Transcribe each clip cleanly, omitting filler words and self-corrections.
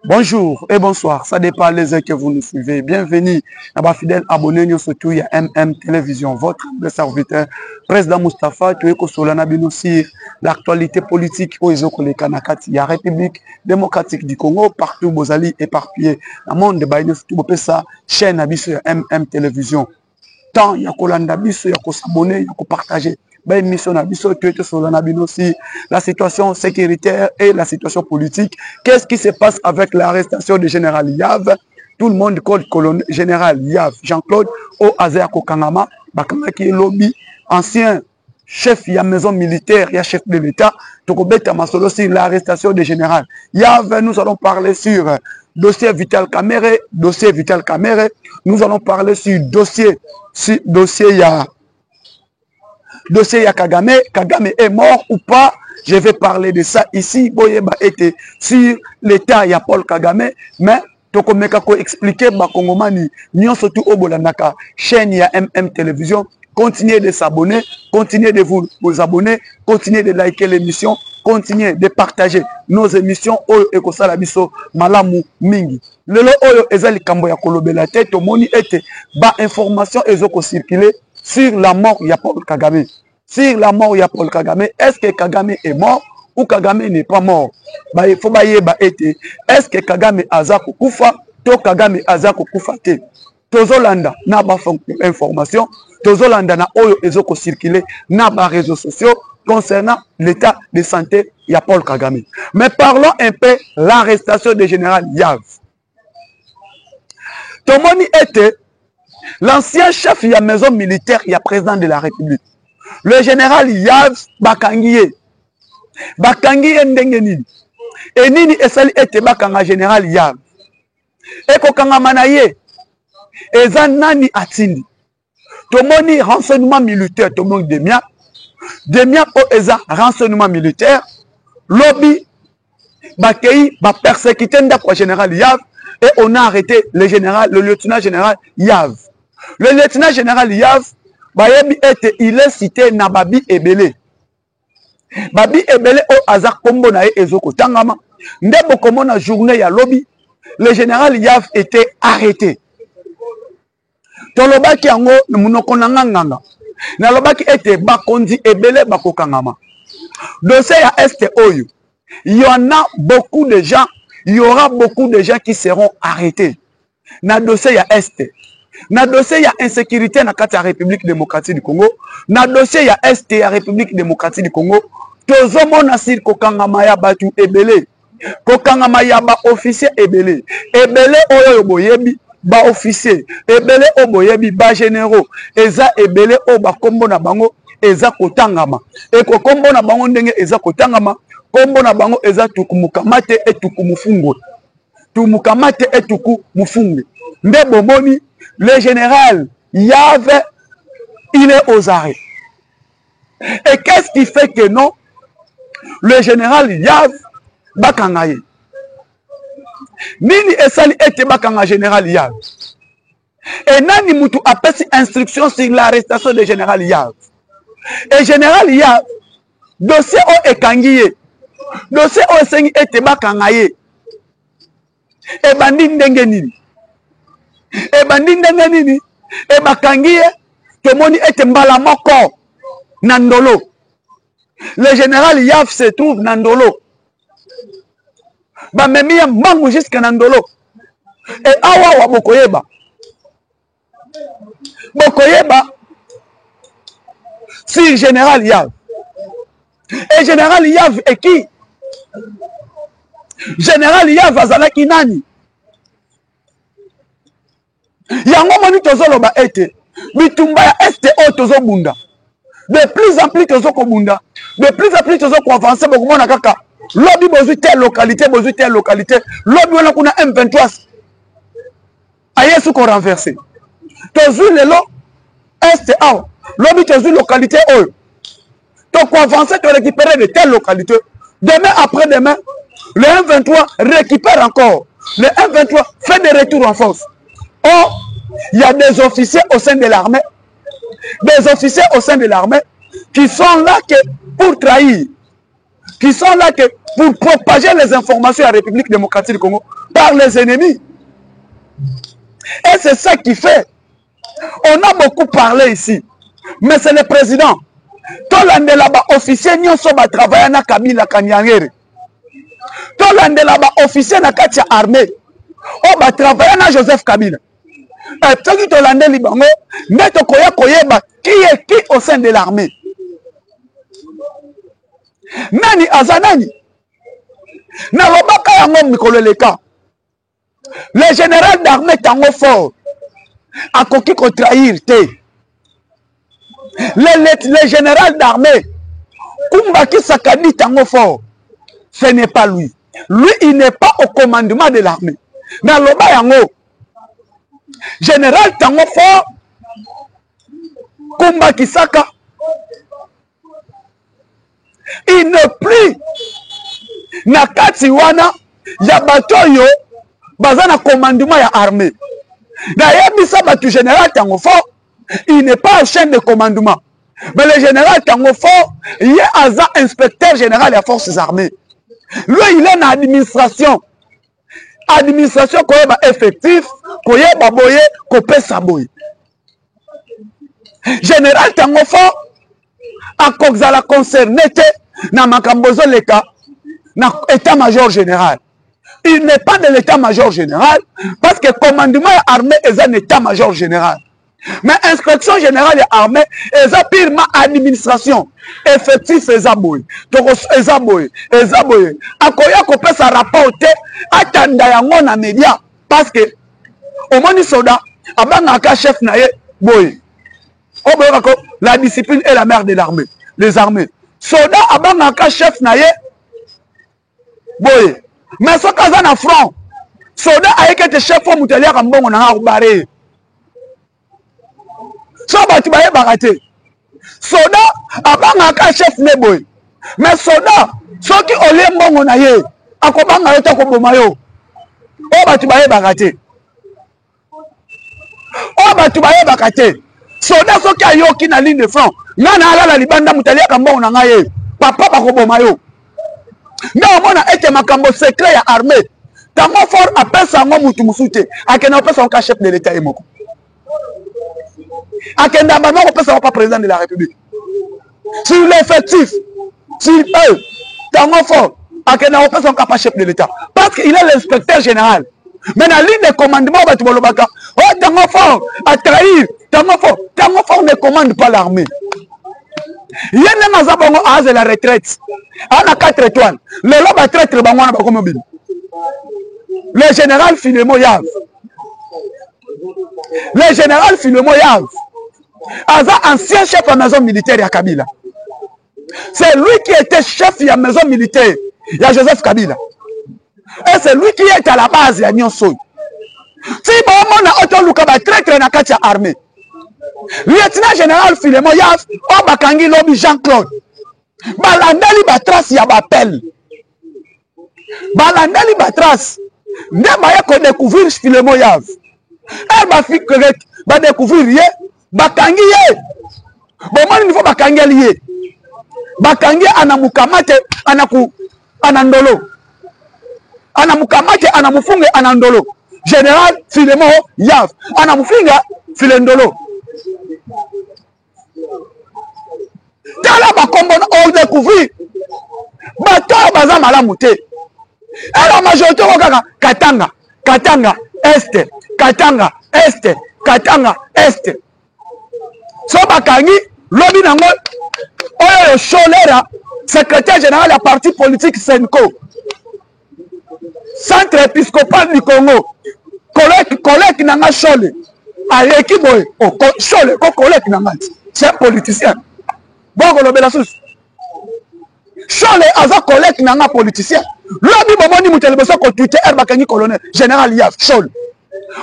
Bonjour et bonsoir, ça dépend les heures que vous nous suivez. Bienvenue à ma fidèle abonné surtout il y a MM Télévision, votre serviteur, président Moustapha, tu es Solana Binossi, l'actualité politique au Kanakati, il y a République démocratique du Congo, partout Bozali éparpillé. Dans le monde de Baïno, tout ça, chaîne Abisso, MM Télévision. Tant il y a Kolanda Bisso, il y a s'abonner, il y a partager. La situation sécuritaire et la situation politique. Qu'est-ce qui se passe avec l'arrestation du général Yav? Tout le monde code colonel général Yav Jean-Claude au Azer Kokangama, Bakanga qui est lobby, ancien chef de la maison militaire, il y a chef de l'État. Tokobeta Masolo sur l'arrestation du général Yav. Nous allons parler sur dossier Vital Kamerhe, Nous allons parler sur dossier ya Kagame. Kagame est mort ou pas? Je vais parler de ça ici. Boyeba était sur l'état ya Paul Kagame, mais tokomeka ko expliquer ba Kongomani nyon surtout au Bolandaka chaîne ya MM Télévision. Continuez de s'abonner, continuez de vous abonner, continuez de liker l'émission, continuez de partager nos émissions oyo ekosala biso malamu mingi. Lelo oyo ezali kambo ya kolobela tête moni ete ba information ezoko circuler sur la mort ya Paul Kagame. Sur la mort ya Paul Kagame, est-ce que Kagame est mort ou Kagame n'est pas mort? Il faut est-ce que Kagame azako kufa to Kagame azako kufa te? Tozolanda na ba information, tozolanda na oyo ezoko circuler na ba réseaux sociaux concernant l'état de santé ya Paul Kagame. Mais parlons un peu l'arrestation du général Yav. Tomoni était l'ancien chef de la maison militaire, il y a président de la République. Le général Yav Bakangiye. Bakangiye ndenge nini. Et nini esali ete bakanga général Yav. Eko kanga manaye. Eza nani atindi. Tomoni renseignement militaire, tomoni demia. Demia o eza renseignement militaire. Lobby. Bakei, ba persécuté ndako général Yav. Et on a arrêté le lieutenant général Yav. Le lieutenant général Yav, il est cité na Babi Ebele. Babi Ebele au Azar Kombo na Ezoko Tangama. Ndebo komo na journée ya lobby, le général Yav était arrêté. Tolobaki yango munoko nanganga. Na lobaki ete bakondi Ebele bakokangama. Dossier ya Este Oyo. Il y en a beaucoup de gens, il y aura beaucoup de gens qui seront arrêtés. Na dossier ya Este. Na dossier ya insécurité na kati ya République démocratique du Congo, na dossier ya Est ya République démocratique du Congo, tozomona sir kokangama ya batu ebele, kokangama ya ba officier ebele, ebele oyo boyebi ba officier, ebele oyo boyebi ba généraux, eza ebele oyo ba kombo na bango eza kotangama, e ko kombo na bango ndenge eza kotangama, kombo na bango eza tukumukamate etuku mufungwe, tumukamate etuku mufungwe. Nde bomoni le général Yav, il est aux arrêts. Et qu'est-ce qui fait que non? Le général Yav, Bakangaye. Nini esali ete Bakanga général Yav. Et nani mutu apesi instruction sur l'arrestation du général Yav. Et général Yav, dossier o ekangiye. Dossier o esengi ete Bakangaye. E bandi ndenge nini. E bandi ndenge nini. E bakangiye tomoni ete mbala moko Nandolo. Le général Yav se trouve Nandolo. Ba memi mbangu jusqu'à Nandolo. Et awa wa bokoyeba. Bokoyeba si général Yav. Et général Yav est qui? Général Yav azalaki nani? Yango moni tozoloba ete bitumba ya este o tozobunda. De plus en plus tozokobunda. De plus en plus tozokoavancer bokomona kaka. Lobby bozu telle localité, lobby wana kuna M23. Ayesu ko renverser. Tozu lelo este a. Lobby tozu localité oyo. To ko avancer to récupérer de telle localité. Demain après demain, le M23 récupère encore. Le M23 fait des retours en force. Or, il y a des officiers au sein de l'armée, qui sont là que pour trahir qui sont là que pour propager les informations à la République démocratique du Congo par les ennemis. Et c'est ça qui fait. On a beaucoup parlé ici, mais c'est le président. Tolande là-bas, officier, nous sommes à travailler na Kabila Kanyangere. Tolande là-bas, officier na Katia armée. On va travailler na Joseph Kabila. Et ce qui Tolande Libango, neto koya koyeba, qui est qui au sein de l'armée? Nani azanani? Na lobaka yango mikolo leka. Le général d'armée tango fort. A koki ko trahir te. Le général d'armée, Kumbaki Sakani Tango fort, ce n'est pas lui. Lui, il n'est pas au commandement de l'armée. Dans le Bayango, général Tango fort, Kumbaki Saka, il ne plus Nakati wana Yabatoyo, Bazana commandement ya armée. D'ailleurs, Missa Batu général Tango fort, il n'est pas au chaîne de commandement. Mais le général Tangofo, il est inspecteur général des forces armées. Lui, il est en administration. Administration, qui est effectif, qui est baboye, qui est saboye. Général Tangofo, a Kokzala concerné, na Makambozo Leka, na état-major général. Il n'est pas de l'état-major général, parce que le commandement armé est un état-major général. Mais inspection générale armée, et ça purement administration. Effectif et zaboy. Donc, et zaboy. Akoya ko pesa rapporter, atanda yango na média. Parce que, au moins, soda, abanga chef naye, boy. La discipline est la mère de l'armée. Les armées. Soda, abanga chef naye, boy. Mais ce cas en front, soda a été chef au moutelier en bon, on a barré. So batu baye baraté. Soda abanga chef neboy. Mais soda soki olembongo na ye akobanga yo tako boma yo. O batu baye baraté. O batu baye baraté. Soda soki ayoki na ligne de front. Ngana ala la libanda mutalia kambongo na ngaye. Papa bakoboma yo. Na mona ete makambo secret ya armée. Tango fort apesa ngo mutu musute. Akena opesa ngo chef de l'état emoko. Akenda Bama ne pas président de la République. Sur l'effectif, sur eux, Tango fort, Akenda ne pas chef de l'État. Parce qu'il est l'inspecteur général. Mais dans la ligne de commandement, Tango fort a trahi. Tango fort ne commande pas l'armée. Il y a un Zabongo à la retraite. On a 4 étoiles. Le lobe a traité le Le général Filémo Yav. Le général Filémo Yav. Aza ancien chef de la maison militaire à Kabila. C'est lui qui était chef de la maison militaire. Il y a Joseph Kabila. Et c'est lui qui est à la base de la Nyonso. Si on a autoluka ba traître na kati ya armée. Lieutenant général Filémo Yav, o bakangi lobi Jean-Claude. Balandeli ba trace ya bapel. Balandeli ba trace. Ne ba ko découvrir Filémo Yav. Elle va fi correct, ba découvrir ye. Bakangi ye. Bon, il faut bakangi ye. Bakangi anamukamate anandolo. Anamukamate anamufunge anandolo. Général Filémo Yav. Anamufinga Filendolo. Tala bakombo on découvrir. Bato baza malamu te. Et la majorité wakaka Katanga Est, Katanga Est, Katanga Est. So bakangi lobi nango oyo Cholera, secrétaire général de parti politique Senko, centre épiscopal du Congo, collègue nanga Chole ayeki boy o Chole ko collègue nanga c'est politicien bongo lobela sous Chole aza collègue nanga politicien lobi bomoni muteleboso ko Twitter bakangi colonel général Yav Chole.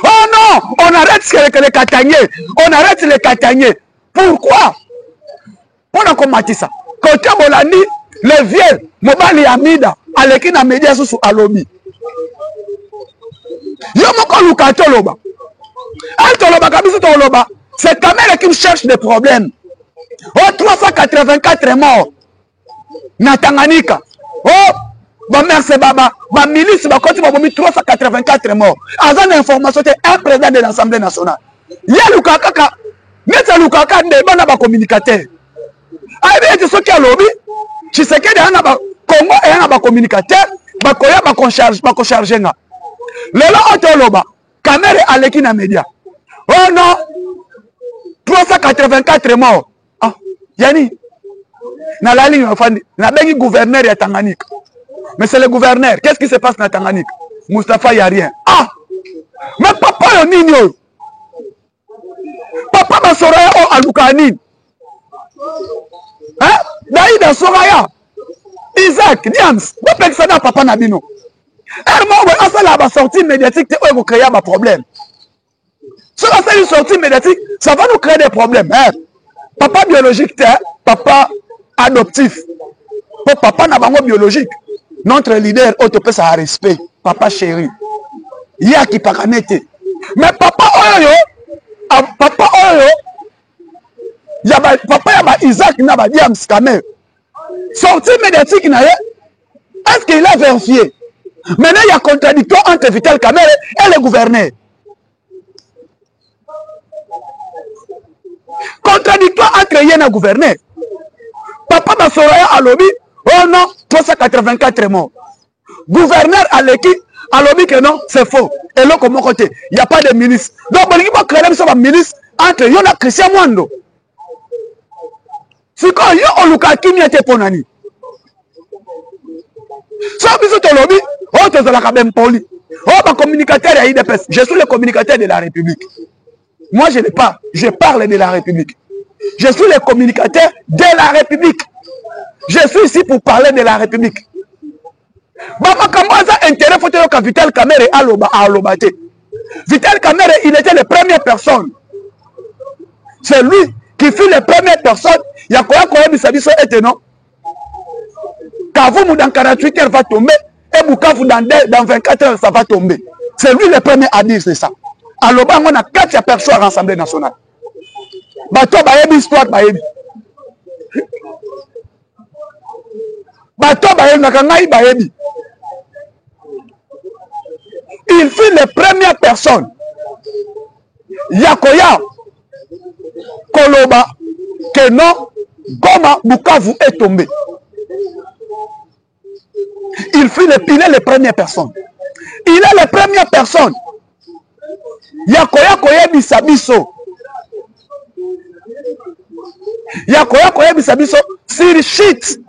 Oh non, on arrête les Kataniers, on arrête les Kataniers. Pourquoi? Pour comment ça? Côté Bolani, le vieux, Mobali Amida, Aleki na média sous Alobi. Yomoko Lukato Loba. Altoloba, Kabisu Toloba, c'est Kamere qui me cherche des problèmes. Oh, 384 morts. Na Tanganyika. Oh, merci baba, ma milice va continuer à 384 morts. Azan information, c'est un président de l'Assemblée nationale. Il y a Lukaka, n'est-ce Lukaka, des bons communicateurs. Aïe, c'est ce qui a lobby. Tu sais qu'il y a un Congo et un communicateur, bakoya bakocharge, bakocharge nga. Lelo otoloba, caméra à l'équipe média. Oh non, 384 morts. Ah, Yani, na la ligne, na bengi gouverneur ya Tanganyika. Mais c'est le gouverneur. Qu'est-ce qui se passe dans Tanganyika? Moustapha, il n'y a rien. Ah! Mais papa, il y a un papa, ma soraya, oh, Alukanine. Hein? Daïda Soraya. Isaac, Diams. Vous pouvez ça dans papa Nabino. Et moi, la sortie médiatique, c'est où vous créez un problème. Si on fait une sortie médiatique, ça va nous créer des problèmes. Hein? Papa biologique, papa adoptif. Pour papa n'a pas biologique. Notre leader, autopé ça a respect. Papa chéri. Il y a qui pas connecté. Mais papa Oyo, papa Oyo, papa yaba Isaac n'a pas Diams quand même. Sortie médiatique, est-ce qu'il a vérifié? Maintenant, il y a contradiction entre Vital Kamerhe et le gouverneur. Contradictoire entre Yen et le gouverneur. Papa Massoraya a lobby, oh non, 384 morts. Gouverneur a l'équipe, a lobby que non, c'est faux. Et là, comme côté, il n'y a pas de ministre. Donc, il va créer un ministre entre Yon et Christian Mwando. C'est quand Yon Oluka Kimi était Ponani. Ça, bisous ton lobby, oh, tu es la même poli. Oh, ma communicateur est IDPS. Je suis le communicateur de la République. Moi, je n'ai pas. Je parle de la République. Je suis le communicateur de la République. Je suis ici pour parler de la République. Baba Kambaza intérêt faut que Vital Kamerhe a lobate. Vital Kamerhe, il était la première personne. C'est lui qui fut la première personne. Il y a quoi Bisabiso était non. Kavumu dans 48 heures va tomber. Et Bukavu dans 24 heures ça va tomber. C'est lui le premier à dire ça. Alors, on a 4 personnes à l'Assemblée nationale. Bato bayebi histoire bayebi. Bato bayebi nakangai bayebi. Il fut la première personne. Yakoya Koloba que non Goma Bukavu est tombé. Il est la première personne. Il est la première personne. Yakoya koyebi sabiso. Yakoya koyebi sabiso sur shit.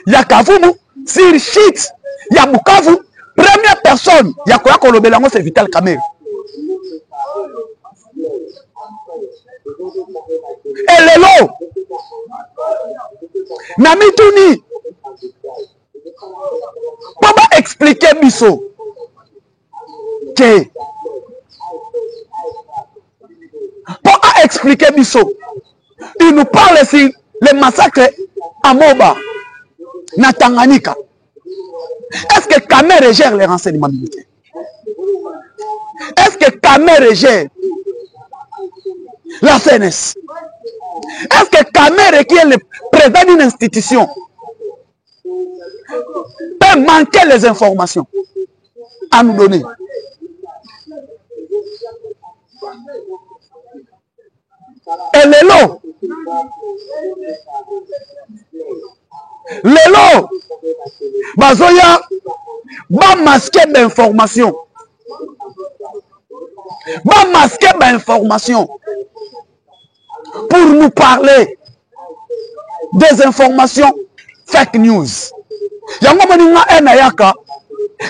Yakavumu sur shit. Ya Bukavu première personne. Yakoya kolobelango c'est Vital Kamerhe. Et lelo Namituni comment expliquer biso que pour expliquer biso il nous parle sur le massacre à Moba na Tanganyika. Est-ce que Kamerhe gère les renseignements militaires? Est-ce que Kamerhe gère la CNS? Est-ce que Kamerhe qui est le président d'une institution peut manquer les informations à nous donner? Et Lelo Bazoya va masquer d'informations. Va masquer d'informations pour nous parler des informations fake news. Yango maninga nayaka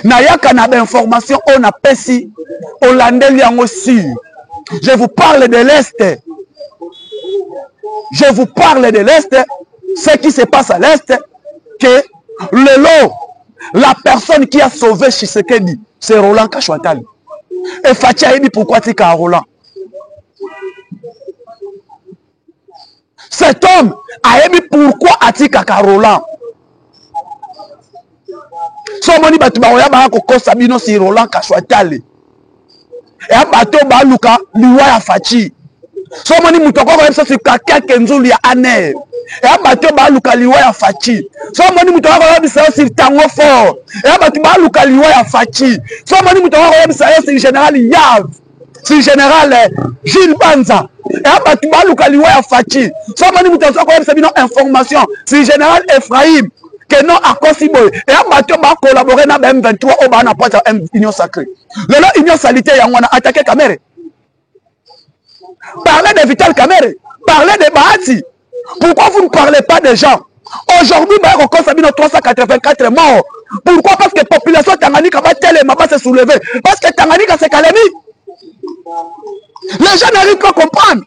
nayaka na d'informations on a pesi Hollandais yango sûr. Je vous parle de l'Est. Je vous parle de l'Est. Ce qui se passe à l'Est, que la personne qui a sauvé Tshisekedi, c'est Roland Kachouatali. Et Fatia a dit pourquoi tu as Roland. Cet homme a dit pourquoi a-t-il Roland. Somoni batubaoya ba ko Sabino si Roland Kachouatali. Et un bateau baluka liwa ya Fachi. Somoni mutoko ko ça c'est Kaka Kenzulu ya Aner. Et bato ba lukaliwa ya fachi. So moni muto wa bisa sur tango fort. Et bato ba lukaliwa ya fachi. So moni muto wa bisa sur général Yav. Sur général Gilles Banza. Et bato ba lukaliwa ya fachi. So moni muto wa bisa bino information sur général Ephraim. Que non à Kosibo. Et bato ba collaborer na M23 au ba na porte Union Sacrée. Le lot Union Salité ya ngwana attaquer Kamere. Parlez de Vital Kamere. Parlez de Bahati. Pourquoi vous ne parlez pas des gens? Aujourd'hui, il y a 384 morts. Pourquoi? Parce que la population Tanganyika va se soulever. Parce que Tanganyika c'est calmé. Les gens n'arrivent pas à comprendre.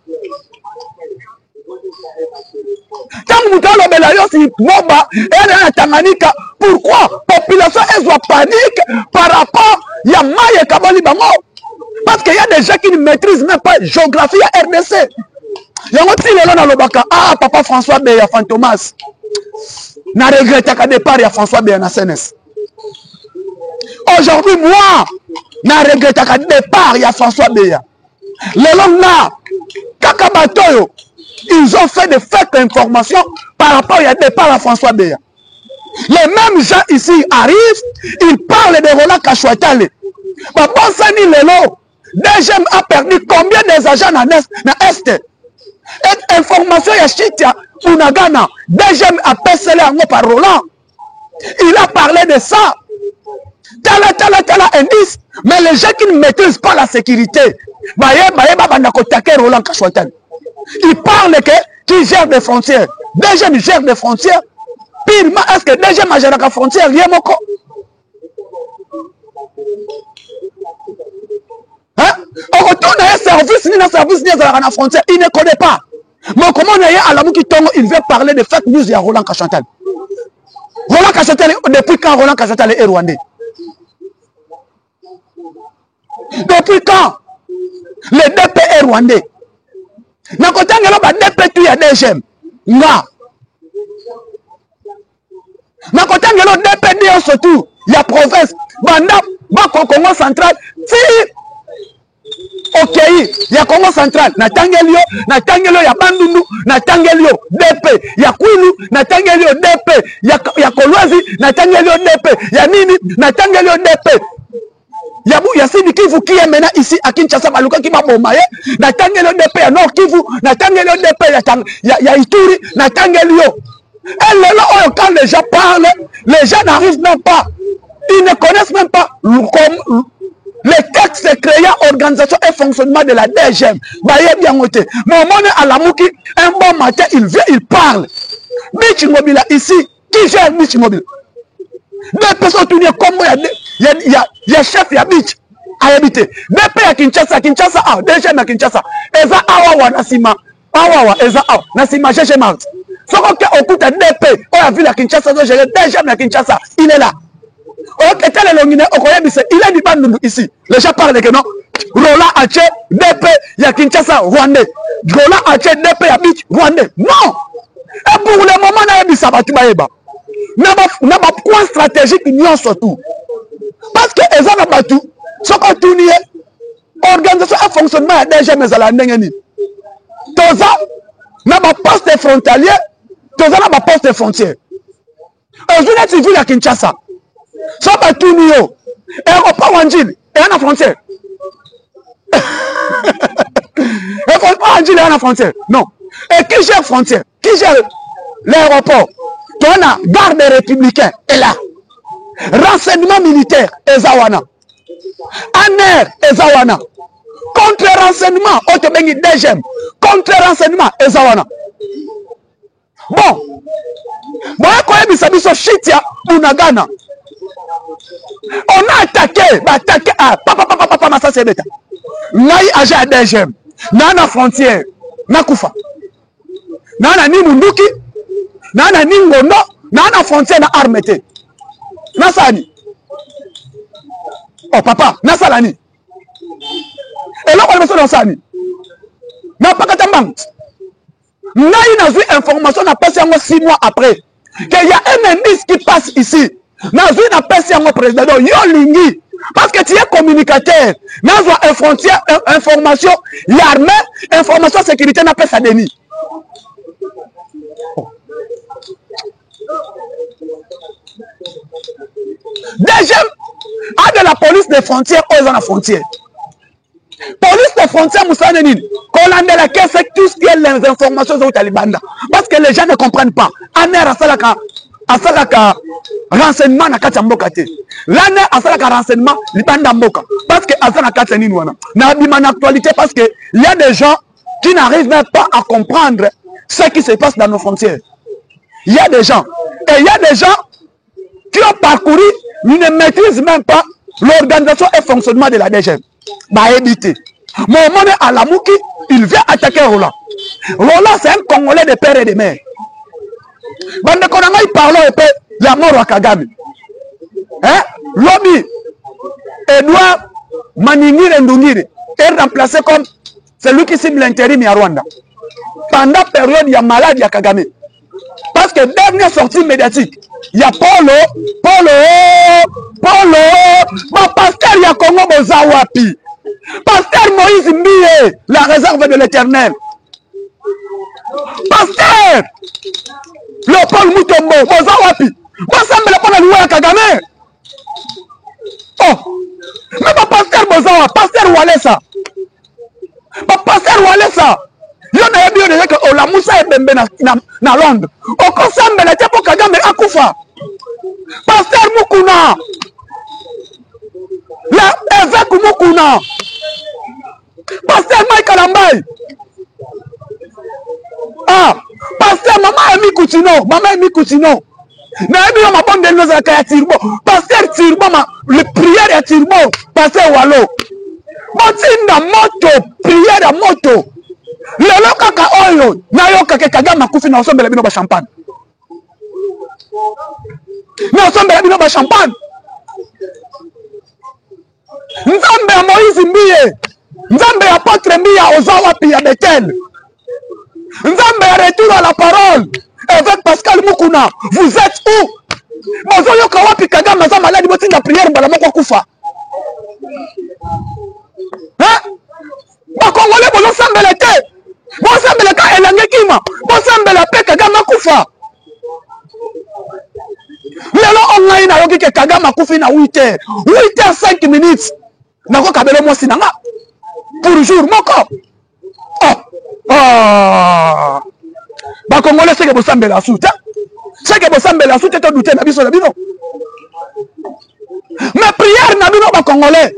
Quand vous avez le Tanganyika, pourquoi la population est panique par rapport à Yamaye Kabali Bango? Parce qu'il y a des gens qui ne maîtrisent même pas la géographie à RDC. Il y a un ah, papa François Beya, Fantomas. Na regrette qu'à départ, il y a François Beya, na CNS. Aujourd'hui, moi, na regrette qu'à départ, il y a François Beya. Les longs là, Kakabatoyo, ils ont fait des fausses informations par rapport à départ à François Beya. Les mêmes gens ici arrivent, ils parlent de Roland Kachouatale. Papa Sani Lelo, DGM a perdu combien des agents dans l'Est? Et information ya Chitia Unagana, DGM a percé par Roland. Il a parlé de ça. Tala indice. Mais les gens qui ne maîtrisent pas la sécurité, Roland Kachouatane. Il parle qui gère des frontières. DGM gère des frontières. Pire, est-ce que DGM gère des frontières? Rien moko. Hein? On retourne à un service, ni à la frontière, il ne connaît pas. Mais comment on est à la qui tombe, il veut parler de fake news, il y a Roland Kachouatane. Roland Kachouatane, depuis quand Roland Kachouatane est rwandais? Depuis quand le DP est rwandais? Na kotangelo ba DP tu ya DGM. Nga. Na kotangelo DP dio surtout, ya province, banda ba Congo central, si ok, il y a Congo central, na Tangelio ya Bandundu, na Tangelio DP, ya Kwilu, na Tangelio DP, ya Kolwazi, na Tangelio DP, ya Nini, na Tangelio DP. Ya Sidi Kivu qui est maintenant ici à Kinshasa, Baluka qui m'a bombaré, na Tangelio DP, ya Nord Kivu, na Tangelio DP, ya Ituri, na Tangelio. Et là, quand les gens parlent, les gens n'arrivent même pas, ils ne connaissent même pas comme les textes créant organisation et fonctionnement de la DGM. Baye bien noté. Mon mon à la mouki, un bon matin, il vient, il parle. Mitch Mobile ici, qui gère Mitch Mobile? Deux personnes tournées comme moi, il y a chef, il y a Mitch à habiter. Deux pays à Kinshasa, ah, DGM à Kinshasa. Eza Awawa Nasima, Awawa, Eza Awa, Nasima, Gégé Mart. Ce qu'on a au coup de deux pays, on a vu la Kinshasa, DGM à Kinshasa, il est là. Il est du Bandundu ici. Les gens parlent que non. Roland Haché, DP, il y a Kinshasa, Rwandais. Roland Haché, DP, il y a Bich, Rwandais. Non. Et pour le moment, il y a des sabatus. Il y a un point stratégique, non surtout. Parce que les gens ont battu. Ce qu'on tourne, organisation et fonctionnement des gens, mais à la Nengeni. Tous ça, il y a un poste frontalier, tous ça, il y a un poste frontière. Aujourd'hui, tu vis à Kinshasa. Ça va tout nous. Et on va pas Wanjil. Et on a frontière. Et on va pas Wanjil et on a frontière. Non. Et qui gère frontière? Qui gère l'aéroport? On a garde républicain. Et là. Renseignement militaire. Ezawana. ANR. Ezawana. Contre-renseignement. Otebengi DGM. Contre-renseignement. Ezawana. Bon. Bon, quand il y a des Chitia Unagana. On a attaqué, papa, Massa Sebeta. Naï agent à DGM, Nana frontière, Nakoufa. Nana ni Munduki, Nana ni Ngono, Nana frontière na Armete. Nasani. Oh papa, Nasalani. Et là, on est dans Sani. N'a pas qu'à Naï n'a vu information, n'a passé 6 mois après. Qu'il y a un indice qui passe ici. N'a vu n'a passé un président. Yo Lingi. Parce que tu es communicateur. N'a vu information, l'armée, information sécurité n'a pas sa déni. Deuxième, à de la police des frontières, aux en la frontière. Police des frontières, Moussanenine, qu'on a la caisse, tout ce qui est les informations aux Taliban. Parce que les gens ne comprennent pas. Aner Asalaka renseignement na Katamboka. L'année Asalaka renseignement, l'Ibanda Mboka. Parce que Asalaka Katanine, n'a pas actualité parce qu'il y a des gens qui n'arrivent même pas à comprendre ce qui se passe dans nos frontières. Il y a des gens. Et il y a des gens qui ont parcouru, ils ne maîtrisent même pas l'organisation et le fonctionnement de la DGM. Bah, éviter. Mon monnaie à la Mouki, il vient attaquer Roland. Roland, c'est un Congolais de père et de mère. Bande Konanga, il parle et puis il y a mort à Kagame. Hein? Lobby, Edouard Maningire Ndungire est remplacé comme celui qui cible l'intérim à Rwanda. Pendant la période, il y a malade, il y a Kagame. Parce que dernière sortie médiatique, il y a Polo, mon pasteur, il y a Congo Bozawapi. Pasteur Moïse Mbiye, la réserve de l'Éternel. Pasteur, Léopold Mutombo, Bozawapi. Moi, ça me l'a pas loué à Kagame. Oh, mais mon pasteur Bozawa, pasteur Walesa. Pasteur Walesa. Il y a déjà que la Moussa est bembé na Londres. Au conseil de l'État pour Kagame Akoufa. Pasteur Mukuna. La évêque Mukuna. Pasteur Michael Ambaye. Ah, pasteur Maman Emi Koutino. Maman Emi Koutino. Mais ma bonne de nos accueils Tirbo. Pasteur Tirbo, le prière à Tirbo. Pasteur Wallo. Motinda moto, prière à moto. Lelo kaka oyo na yo kaka Kagame akufi na osombela bino ba champagne. Na osombela bino ba champagne. Nzambe ya Moïse Mbiye, Nzambe ya Apôtre Mbiya Ozawapi ya Bethel. Nzambe ya retour à la parole. Avec Pascal Mukuna, vous êtes où? Mozo yo kawapi Kagame za malade botinda prière bala moko kufa. Hein? Ba Congolais bozo sambela te. Bon sambela ka elange kima. Bon sambela pe Kagame akufa. Lelo online na yoki ke Kagame akufi na 8h. 8h 5 minutes. Nako kabelo mo sinanga. Pour jour moko. Oh. Ah. Ba Congolais c'est que bo sambela soute. C'est que bo sambela soute to douter na biso na bino. Mais prière na bino ba Congolais.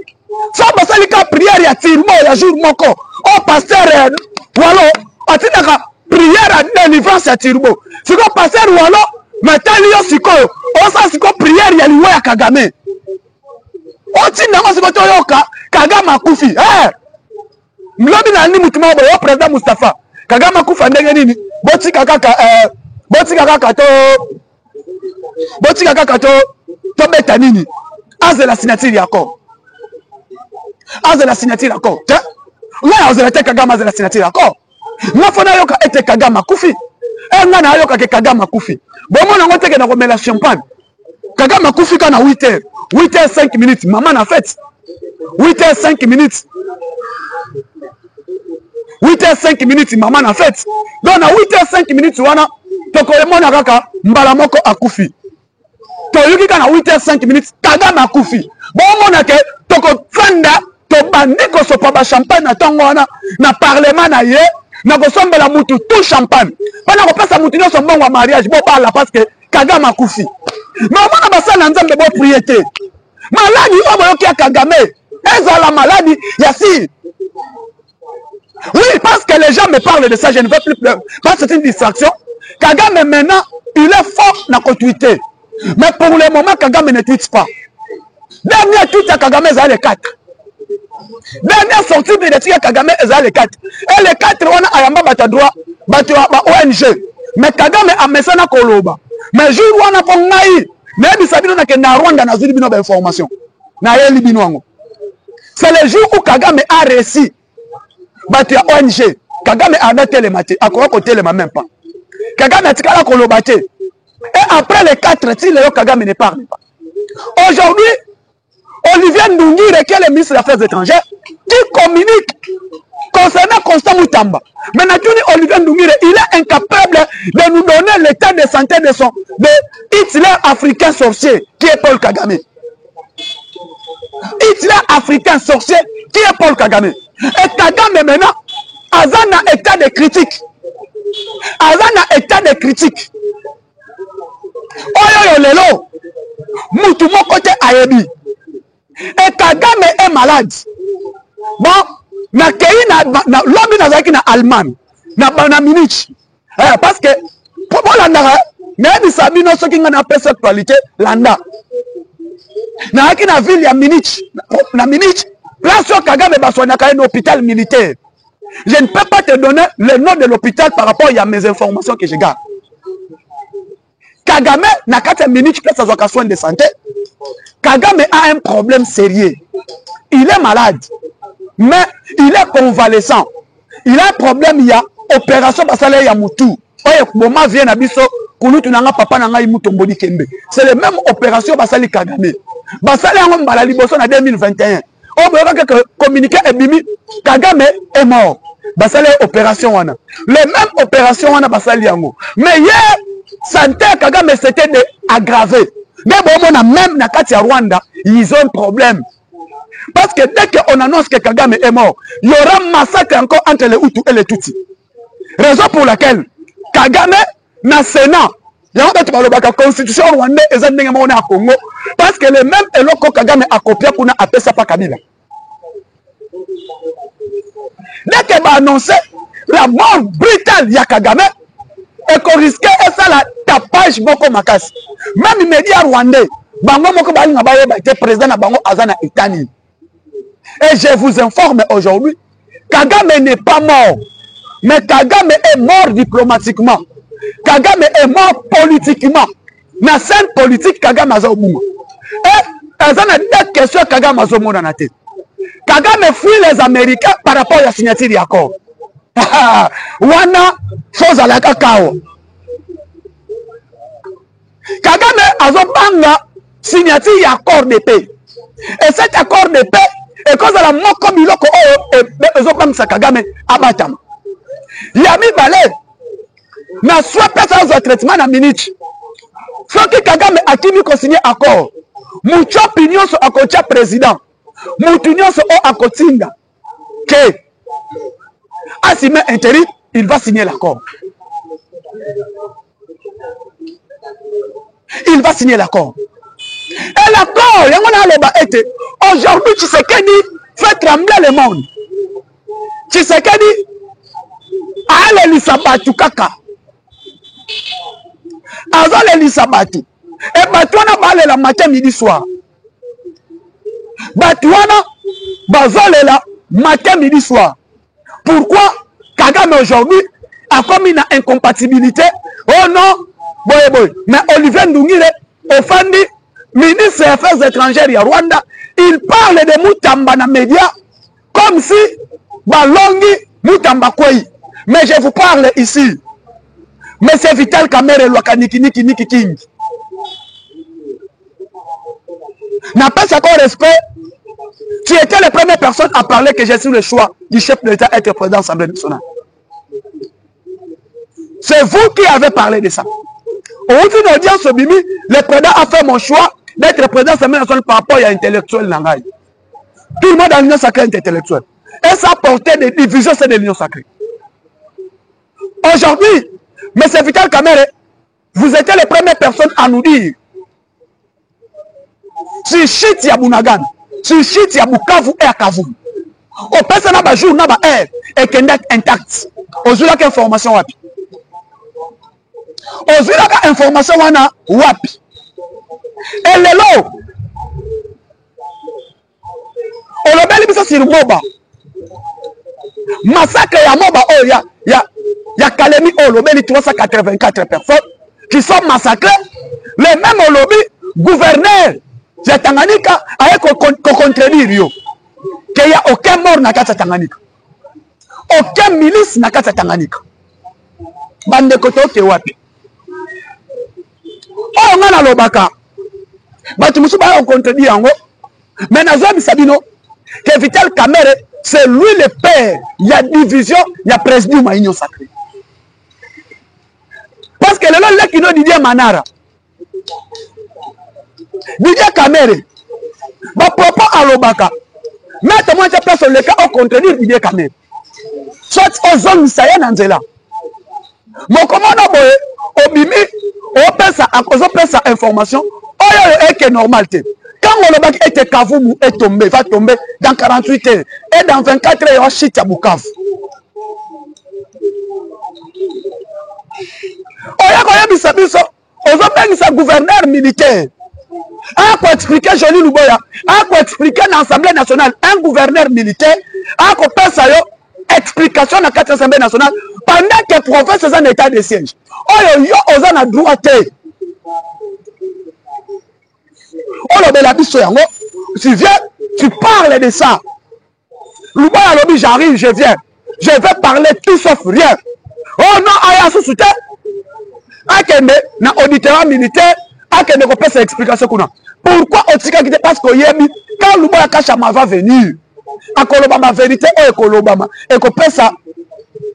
Ça ba salika prière ya tirmo ya jour moko. Oh pasteur Wallo, atinaka prière à délivrance à Tirbo. Si vous passez Wallo, maintenant il y a siko. On sait siko prière ya liwa ya Kagame. On tina ngo siko toyoka Kagame akufi. Eh. Mlobi na ni mutima obo yo président Mustafa. Kagame akufa ndenge nini? Botika kaka to beta nini? Aze la signature yako. Aze la signature yako. Là, vous avez été Kagame à la signature, d'accord? Nous avons été Kagame à Koufi. Et nous avons été Kagame à Koufi. Bon, nous avons été Kagame à champagne. Kagame à Koufi quand à 8h. 8h 5 minutes. Maman a fait. 8h 5 minutes. 8h 5 minutes. Maman a fait. Donc, à 8h 5 minutes, on a Kaka Mbalamoko à Koufi. Toyoki quand à 8h 5 minutes. Kagame à Koufi. Bon, on a que Toko Fanda. Bandiko sopa ba champagne na tango wana na parlement na ye na kosombela mutu tout champagne bana ko pesa mutu nyonso mbongo mariage bo bala parce que Kagame akufi mais on ba sala nzambe bo priété maladi o boyoki ya Kagame ezala maladi ya si. Oui, parce que les gens me parlent de ça, je ne veux plus pleurer parce que c'est une distraction. Kagame maintenant il est fort na ko tweeter mais pour le moment Kagame ne tweet pas. Dernier tweet à Kagame c'est les 4. Dernière sortie de Kagame est les 4. Et les 4 on a ayamba bata droit, bata ONG. Mais Kagame a mesana koloba. Mais jour on a pongai, mais bisabino na kenda Rwanda na zuli bino ba information. Na yeli bino ngo. C'est le jour où Kagame a réussi. Bata ONG. Kagame a daté les maté, a quoi côté les même pas. Kagame a tikala koloba te. Et après les 4 si le Kagame ne parle pas. Aujourd'hui Olivier Ndungire, qui est le ministre des Affaires étrangères, qui communique Concernant Constant Moutamba, maintenant Olivier Ndungire, il est incapable de nous donner l'état de santé de Hitler africain sorcier, qui est Paul Kagame. Hitler africain sorcier, qui est Paul Kagame. Et Kagame maintenant, Azana état de critique. Azana état de critique. Oyo lelo, Moutou mon côté Ayebi. Et Kagame est malade. Bon, na kei na lobby na zaki na Allemagne, na Munich. Parce que pour landa, na bisabi no soki na pesa actualité landa. Na aki na ville ya Munich, na Munich, place où Kagame baswanya ka un hôpital militaire. Je ne peux pas te donner le nom de l'hôpital par rapport à mes informations que je garde. Kagame na kati Munich place à soins de santé. Kagame a un problème sérieux. Il est malade. Mais il est convalescent. Il a un problème, il y a opération basale ya mutu. Oye boma vient na biso kunutu nanga papa nanga imutomboli kembe. C'est le même opération basali Kagame. Basale yango mbala liboso na 2021. On voit que communiqué ebimi Kagame est mort. Basale opération wana. Le même opération wana basali yango. Mais hier santé Kagame c'était aggravé. Mais bon on a même na kati ya Rwanda, ils ont un problème. Parce que dès qu'on annonce que Kagame est mort, il y aura un massacre encore entre les Hutus et les Tutsis. Raison pour laquelle Kagame na Sénat, il y a une constitution rwandaise et un Congo, parce que le même éloko Kagame a copié pour n'a appelé ça pas Kabila. Dès qu'on va annoncer la mort brutale de Kagame, et qu'on risquait ça la tapage beaucoup makas. Même les médias rwandais, bango moko bali nga baye ba été président na bango azana Itani. Et je vous informe aujourd'hui, Kagame n'est pas mort, mais Kagame est mort diplomatiquement. Kagame est mort politiquement. Na scène politique, Kagame a zobuma. Et il y a deux questions Kagame a zobuma dans la tête. Kagame fuit les Américains par rapport à la signature de l'accord. Wana, chose à la cacao. Kagame a zobanga signature de l'accord de paix. Et cet accord de paix, et cause de la mort comme il a Kagame abatama. Yami Balé n'a soit personne de traitement dans minute. Soit que Kagame a qui veut signer accord. Moucho opinion sur accord président. Moucho opinion sur accord singa. Que à s'y met intérim, il va signer l'accord. Il va signer l'accord. Et l'accord, aujourd'hui, Tshisekedi fait trembler le monde. Tshisekedi a l'Elisabatu kaka. Azo l'Elisabatu. Et Batouana va la matin, midi, soir. Batouana va la matin, midi, soir. Pourquoi Kagame aujourd'hui a commis une incompatibilité? Oh non, boy. Mais Olivier Ndungire, offendi, ministre des Affaires étrangères à Rwanda, il parle de Moutamba dans les médias comme si Balongi Moutamba Kouy. Mais je vous parle ici. Monsieur Vital Kamerhe Lwakaniki King. N'a pas encore respect. Tu étais la première personne à parler que j'ai su le choix du chef de l'État être président de l'Assemblée nationale. C'est vous qui avez parlé de ça. Au bout d'une audience au Bimi, le président a fait mon choix d'être président de l'Assemblée nationale par rapport à l'intellectuel Nangaï. Tout le monde dans l'union sacrée est intellectuel. Et ça a porté des divisions, c'est de l'union sacrée. Aujourd'hui, M. Vital Kamerhe, vous étiez les premières personnes à nous dire si shit ya Bunagan, si shit ya Bukavu et à Kavu. Au personne n'a jour, n'a pas air, et qu'il est intact. Aujourd'hui, il y a information wapi. Aujourd'hui, il y a information wapi. Et le lot, on le bel sur Moba. Massacre ya Moba, oh, il y a Kalemi, oh, le bel 384 personnes qui sont massacrées. Les mêmes au lobby, gouverneur de Tanganyika, avec contredire qu'il n'y a aucun mort dans la Tanganyika. Aucun milice dans la Tanganyika. Bande koto ke wapi. Oh, on a l'obaka. Batu musu ba on contredire yango. Mais nazo bisabino que Vital Kamerhe c'est lui le père. Il y a division, il y a présidium à Union Sacrée. Parce que le là qui nous dit Manara, Didier Kamere, ma propos à l'Obaka, mais moi je place le cas au contredire Didier Kamere. Soit aux zones Saya Nanzela. Mon commandant Boye, au Bimi, au Pesa, à cause de Pesa information, oh est que normalité. Quand Olobaki était Kavumu est tombé, va tomber dans 48 heures. Et dans 24 heures, il y a Chit à Bukavu. Oya Bisabiso, aux sa gouverneur militaire. Pour expliquer Jolie Luboya, pour expliquer l'Assemblée nationale, un gouverneur militaire, pour faire explication dans la Assemblée nationale, pendant que le province est en état de siège. Oyo oza na droit. Tu viens, tu parles de ça. Luboya lobby, j'arrive, je viens. Je vais parler tout sauf rien. Oh non, aya sous soutien. Akende na auditeur militaire, akende ko pesa explication kuna. Pourquoi Otika quitte parce que yebi quand Luboya Kachama va venir, akoloba ma vérité o ekolobama, eko pesa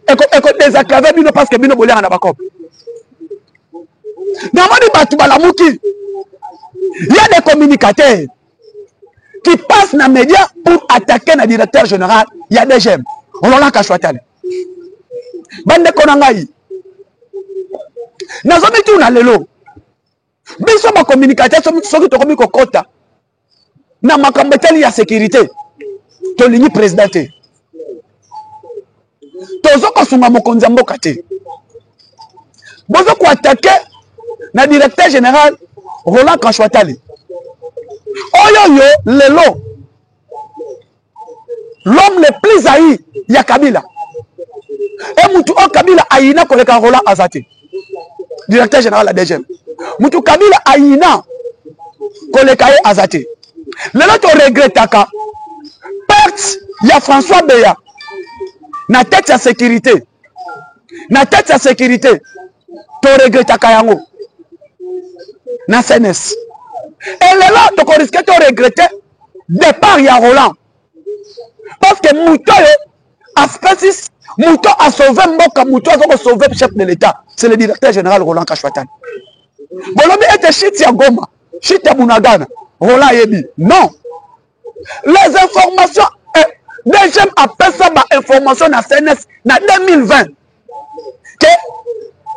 eko désaclaver bino parce que bino bolia na bakop. Namoni batu balamuki. Il y a des communicateurs qui passent dans les médias pour attaquer le directeur général. Il y a des gemmes. On l'a caché. Bande konangai. Nazomi tu na lelo. Biso ma communicateur soki to komi kokota. Na makambeteli ya sécurité. To lini présidenté. Tozo ko sunga mokonzi mboka te. Bozo ko attaquer na directeur général Roland Kachwatali. Oyo lelo. L'homme le plus haï, il y a Kabila. Et Moutou Kabila Aïna koleka Roland Azati. Directeur général de la DGM. Moutou Kabila Aïna koleka Azati. Lelo to regrette ka. Perte, il y a François Beya. Na tête de sécurité. Na tête de sécurité. To regrette ka yango. Na CNS. Et là, tu risques de regretter départ ya Roland. Parce que Mouto a sauvé Mboka, Mouto a sauvé le chef de l'État. C'est le directeur général Roland Kachwatan. Bolobi était chit ya Goma, chit ya Bunagana, Roland Yebi. Non. Les informations, déjà après ça, ma information na CNS, na 2020. Que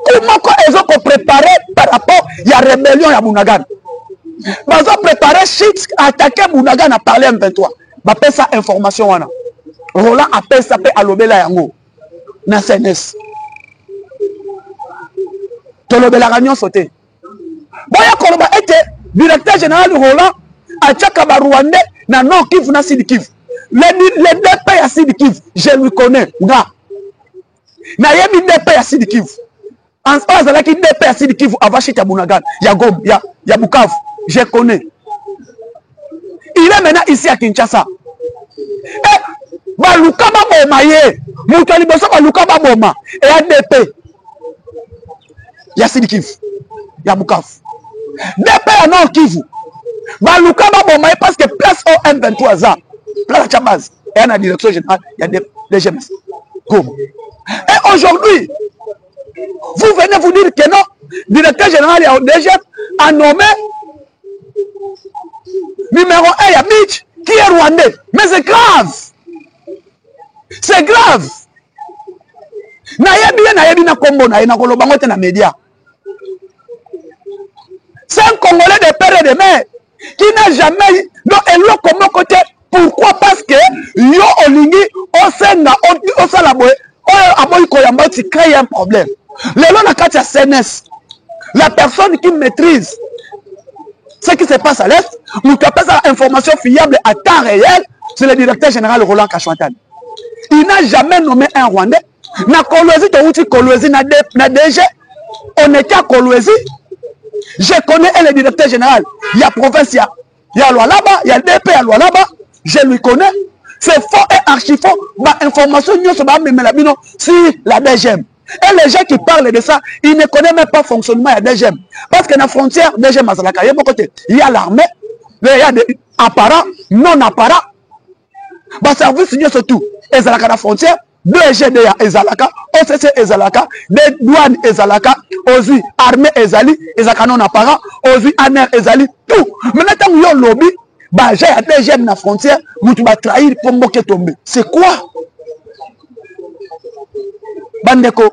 comment ils ont préparé par rapport à la rébellion à Bunagana. Ils ont préparé shit attaquer Bunagana à parler M23. Ils ont ça information. Roland appelle ça à l'obéla yango. Na CNS. Tolobela gagnon sauté. Boya Koloba était directeur général Roland à Tchakaba Rwandais na Nord Kivu na Sud Kivu. Les deux pays à Sud Kivu, je lui connais. Na yebi deux pays à Sud Kivu. En ce moment, il y a des personnes qui vont avoir chez Bunagana. Il y a Gom, il y a Bukavu. Je connais. Il est maintenant ici à Kinshasa. Et, Baluka Baboma, Moutali Bosso Baluka Baboma, et ADP. Il y a Sidi Kivu. Il y a Bukavu. DP à Nord Kivu. Baluka Baboma, parce que place au M23 ans. Place à Chabaz. Et à la direction générale, il y a des GMS. Gom. Et aujourd'hui, vous venez vous dire que non, le directeur général il y a déjà a nommé numéro 1, il y a Mitch, qui est rwandais. Mais c'est grave. C'est grave. Nayebi na kombo na koloba ngote na média. C'est un Congolais de père et de mère qui n'a jamais non elo comme côté. Pourquoi? Parce que yo olingi osenga osalaboye oyo aboyi koyamba ti crée un problème. Le na kati ya CNS, la personne qui maîtrise ce qui se passe à l'Est, nous capons l'information fiable à temps réel, c'est le directeur général Roland Kachwatan. Il n'a jamais nommé un Rwandais. Na Kolwezi, tu Kolwezi, na DG, on était à Kolwezi. Je connais le directeur général. Il y a province, il y a Lualaba, il y a DP, il y a Lualaba. Je lui connais. C'est faux et archi faux. Ma information, sur la DGM. Et les gens qui parlent de ça, ils ne connaissent même pas le fonctionnement de la DGM. Parce que dans la frontière, DGM, il y a l'armée, il y a des apparats, non apparats. ba service nyonso tout ezalaka na frontière 2GD ya ezalaka OCC ezalaka des douanes ezalaka ozui armée ezali ezalaka non apparent ozui ANR ezali tout maintenant tant yo lobby ba j'ai ya DGM na frontière mutu ba trahir pour mboke tomber c'est quoi bandeko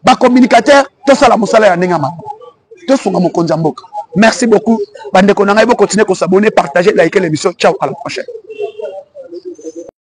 ba communicateur to sala musala ya ndenge ma to sunga mokonza mboka merci beaucoup bandeko na ngai bo continuer ko s'abonner partager liker l'émission ciao à la prochaine.